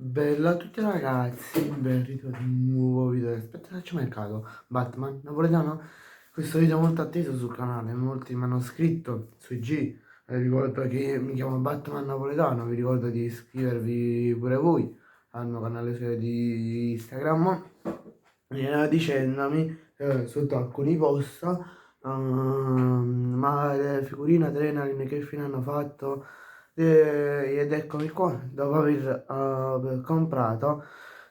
Bella a tutti ragazzi, ben ritrovato in un nuovo video del mercato Batman napoletano. Questo video è molto atteso sul canale, molti mi hanno scritto sui G. Ricordo che mi chiamo Batman napoletano, vi ricordo di iscrivervi pure voi al mio canale di Instagram, dicendomi sotto alcuni post ma le figurine Adrenaline che fine hanno fatto. Ed eccomi qua, dopo aver comprato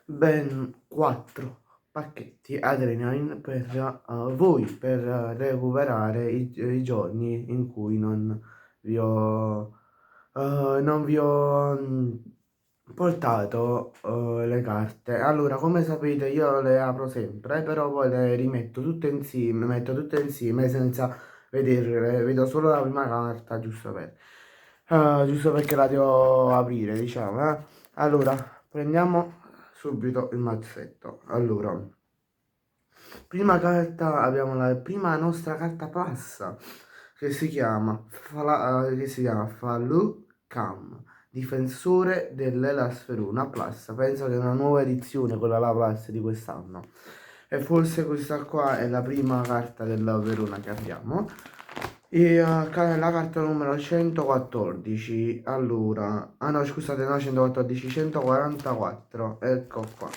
ben 4 pacchetti Adrenaline per voi, per recuperare i giorni in cui non vi ho portato le carte. Allora, come sapete io le apro sempre, però poi le rimetto tutte insieme, metto tutte insieme senza vederle, vedo solo la prima carta, giusto perché la devo aprire, diciamo, eh. Allora, prendiamo subito il mazzetto. Allora, prima carta, abbiamo la prima nostra carta plus, che si chiama Falu Cam, difensore dell'Elas Verona Plus. Penso che è una nuova edizione, quella la Plus di quest'anno. E forse questa qua è la prima carta della Verona che abbiamo. E la carta numero 114, allora, ah no scusate, no 114, 144, ecco qua.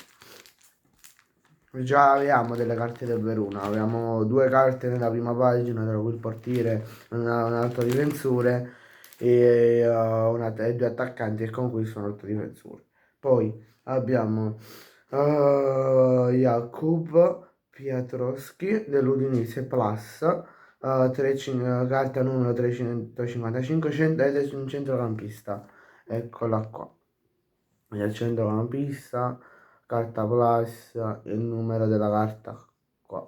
Già avevamo delle carte del Verona, avevamo due carte nella prima pagina, tra cui il portiere, un altro difensore e due attaccanti e con cui sono altro difensore. Poi abbiamo Jakub Pietrowski dell'Udinese Plus, carta numero 355 ed è un centrocampista, eccola qua, il centrocampista, carta plus, il numero della carta qua.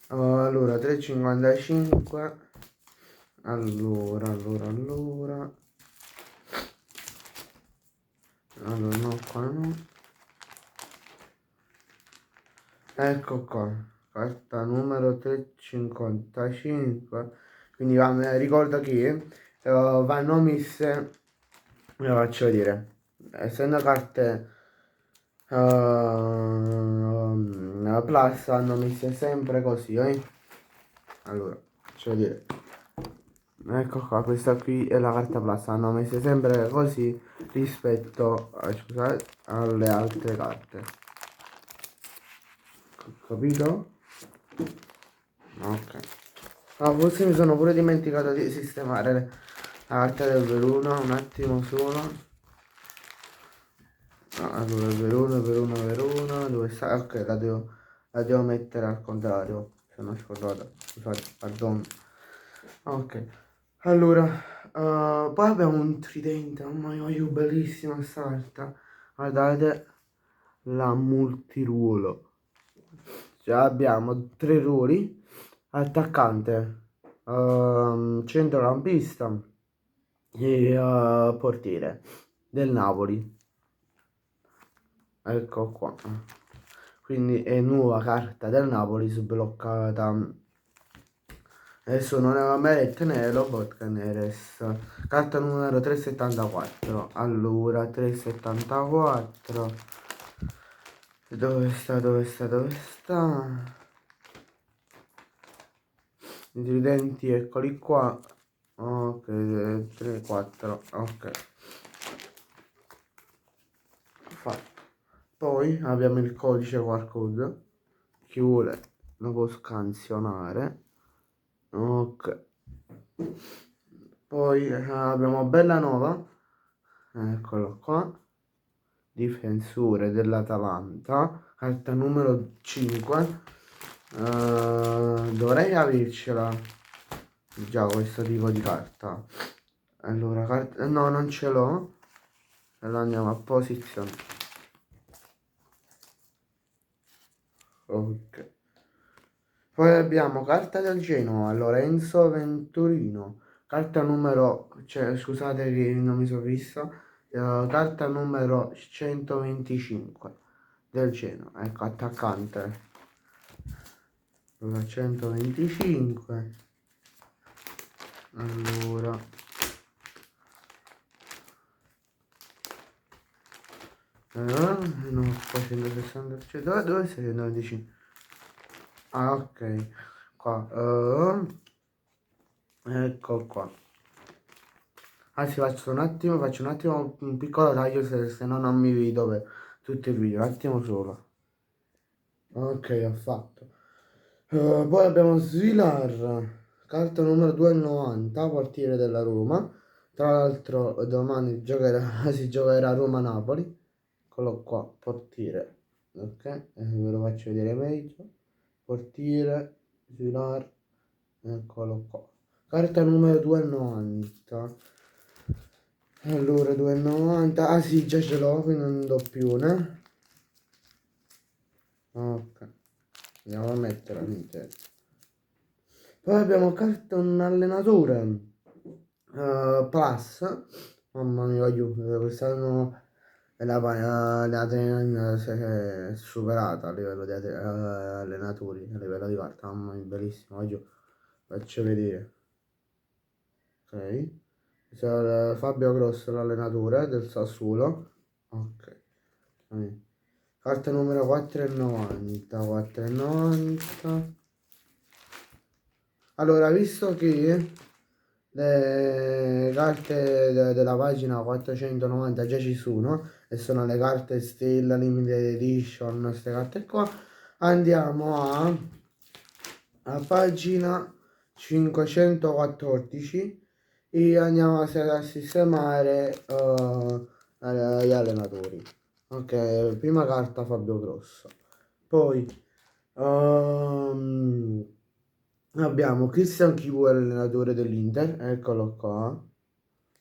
Allora 355, allora no, qua no, ecco qua, carta numero 355. Quindi ricordo che vanno messe, ve lo faccio vedere, essendo carte plus hanno messe sempre così, allora faccio vedere, ecco qua, questa qui è la carta plus, hanno messe sempre così rispetto scusate, alle altre carte, capito? Ok. Ah, forse mi sono pure dimenticato di sistemare la carta del Verona, un attimo solo. Allora, Verona, dove sta? Ok, la devo mettere al contrario, sono scordato, scusate, pardon. Ok, allora, poi abbiamo un tridente, mamma mia, bellissima sta carta. Guardate, la multiruolo. Cioè abbiamo tre ruoli, attaccante, centrocampista e portiere del Napoli. Ecco qua. Quindi è nuova carta del Napoli sbloccata. Adesso non è Meret né Lobotka né Res. Carta numero 374. Allora, 374. Dove sta? I tridenti, eccoli qua. Ok, 3, 4. Ok. Fatto. Poi abbiamo il codice QR code. Chi vuole lo può scansionare. Ok. Poi abbiamo Bellanova, eccolo qua, difensore dell'Atalanta, carta numero 5. Dovrei avercela già questo tipo di carta. Allora, no, non ce l'ho. Allora andiamo a posizione. Ok. Poi abbiamo carta del Genoa, Lorenzo Venturino, carta numero, cioè, scusate che non mi sono vista, carta numero 125 del Genoa, ecco, attaccante, allora 125, allora, No, qua 160, cioè, dove sei 125? Ah, ok, qua, ecco qua. Anzi, faccio un attimo un piccolo taglio se no non mi vedo per tutto il video, un attimo solo. Ok, ho fatto. Poi abbiamo Svilar, carta numero 2,90, portiere della Roma. Tra l'altro domani si giocherà Roma-Napoli. Eccolo qua, portiere. Ok, ve lo faccio vedere meglio. Portiere, Svilar, eccolo qua. Carta numero 2,90. Allora, 2,90. Ah sì, già ce l'ho, quindi non do più, né? Ok, andiamo a mettere all'interno. Poi abbiamo carta un allenatore. Plus. Mamma mia, aiuto. Quest'anno l'adrenalina si è superata a livello di allenatori, a livello di carta. Mamma mia, bellissimo. Aiuto. Faccio vedere. Ok. C'è Fabio Grosso, l'allenatore del Sassuolo. Ok. Carta numero 4,90. 4,90. Allora, visto che le carte della pagina 490 già ci sono e sono le carte Stella, Limited Edition, queste carte qua, andiamo a pagina 514 e andiamo a sistemare gli allenatori. Ok, prima carta Fabio Grosso. Poi ehm, abbiamo Christian Chivu, allenatore dell'Inter, eccolo qua.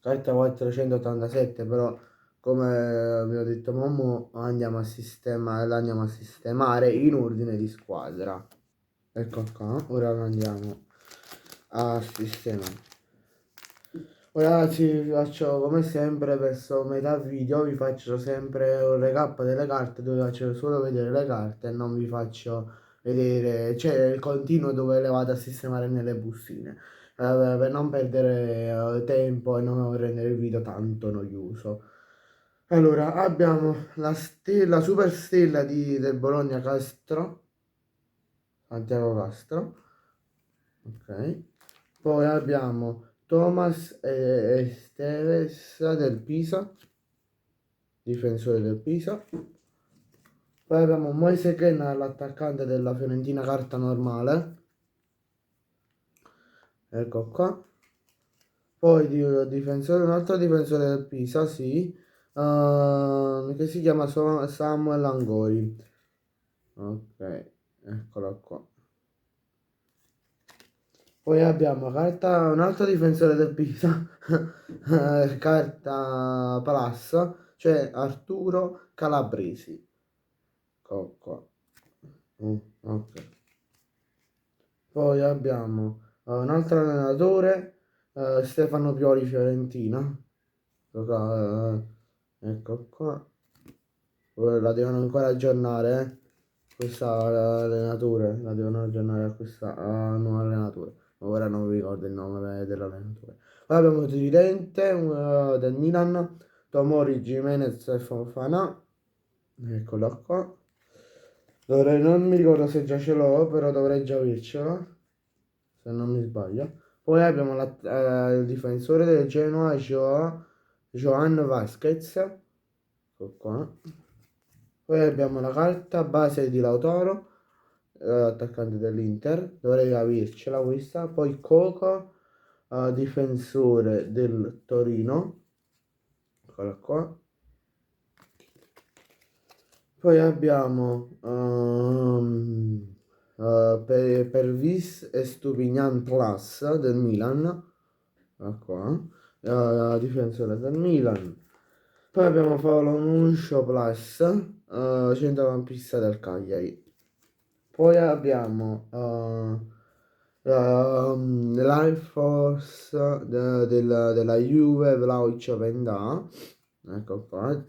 Carta 487, però come vi ho detto Momo l'andiamo a sistemare in ordine di squadra. Ecco qua, ora lo andiamo a sistemare. Ora ragazzi vi faccio come sempre verso metà video vi faccio sempre un recap delle carte dove faccio solo vedere le carte e non vi faccio vedere, cioè il continuo dove le vado a sistemare nelle bustine per non perdere tempo e non rendere il video tanto noioso. Allora abbiamo la super stella del Bologna Castro, Santiago Castro, ok. Poi abbiamo Thomas Esteves del Pisa, difensore del Pisa. Poi abbiamo Moise Kean, l'attaccante della Fiorentina, carta normale. Ecco qua. Poi un altro difensore del Pisa, sì, che si chiama Samuel Angori. Ok, eccolo qua. Poi abbiamo un altro difensore del Pisa, carta Palassa, cioè Arturo Calabresi. Ecco qua. Ok. Poi abbiamo un altro allenatore, Stefano Pioli Fiorentina. Ecco qua. La devono ancora aggiornare, questa allenatore, la devono aggiornare a questa nuova allenatore. Ma ora non mi ricordo il nome dell'allenatore. Poi abbiamo il dirigente del Milan, Tomori Gimenez e Fofana. Eccola qua. Non mi ricordo se già ce l'ho, però dovrei già avercela, se non mi sbaglio. Poi abbiamo il difensore del Genoa, Joan Vasquez. Ecco qua. Poi abbiamo la carta base di Lautaro, attaccante dell'Inter, dovrei avercela questa. Poi Coco, difensore del Torino, eccola qua. Poi abbiamo Pervis e Stupignan Plus del Milan, eccola qua, difensore del Milan. Poi abbiamo Paolo Nuncio Plus, centrocampista del Cagliari. Poi abbiamo Life Force della Juve, Vlaovic Vendà. Ecco qua.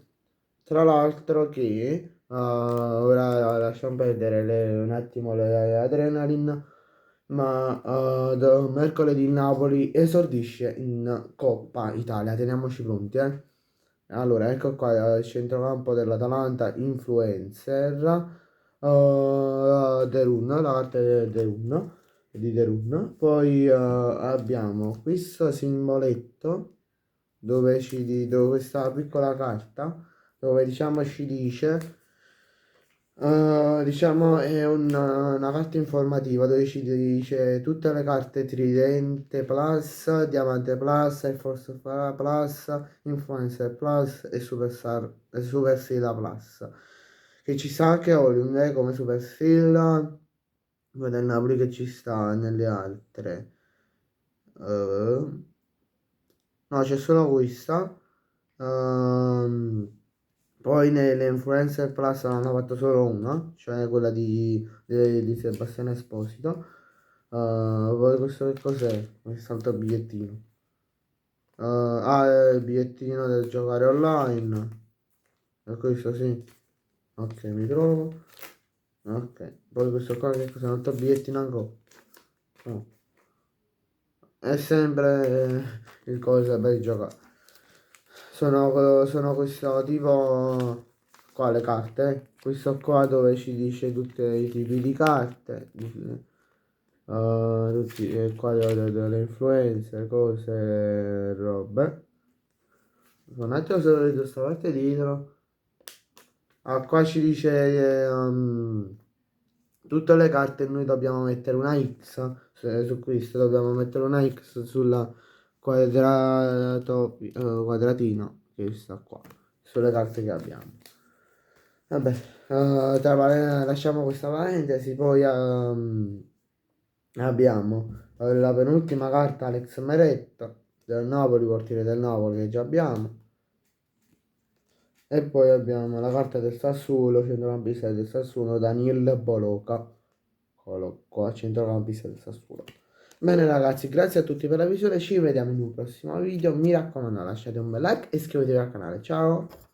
Tra l'altro che ora lasciamo perdere un attimo le Adrenaline, ma mercoledì il Napoli esordisce in Coppa Italia. Teniamoci pronti, eh. Allora, ecco qua il centrocampo dell'Atalanta, influencer, Derun, la carta di Derun, di Derun. Poi abbiamo questo simboletto dove questa piccola carta dove diciamo ci dice diciamo è una carta informativa dove ci dice tutte le carte Tridente Plus, Diamante Plus, Air Force Plus, Influencer Plus e Superstar e Super Sila Plus. Che ci sa che Orion come Super Sila, poi del Napoli che ci sta nelle altre. Eh, no, c'è solo questa. Ehm, Poi nelle Influencer Plus hanno fatto solo una, cioè quella di Sebastiano Esposito. Poi questo che cos'è? Questo altro bigliettino. È il bigliettino del giocare online. E questo sì. Ok, mi trovo. Ok. Poi questo qua che cos'è? Un altro bigliettino ancora. No. È sempre il coso per giocare. Sono questo tipo qua le carte. Questo qua dove ci dice tutti i tipi di carte. Tutti qua delle influenze, cose, robe. Un attimo se vedo questa parte dietro. Ah, qua ci dice tutte le carte noi dobbiamo mettere una X su questo, dobbiamo mettere una X sulla quadratino che sta qua, sulle carte che abbiamo. Vabbè, lasciamo questa parentesi, poi abbiamo la penultima carta Alex Meret del Napoli, portiere del Napoli che già abbiamo. E poi abbiamo la carta del Sassuolo, centrocampista del Sassuolo, Daniel Boloca. Eccolo qua, centrocampista del Sassuolo. Bene ragazzi, grazie a tutti per la visione, ci vediamo in un prossimo video. Mi raccomando, lasciate un bel like e iscrivetevi al canale. Ciao!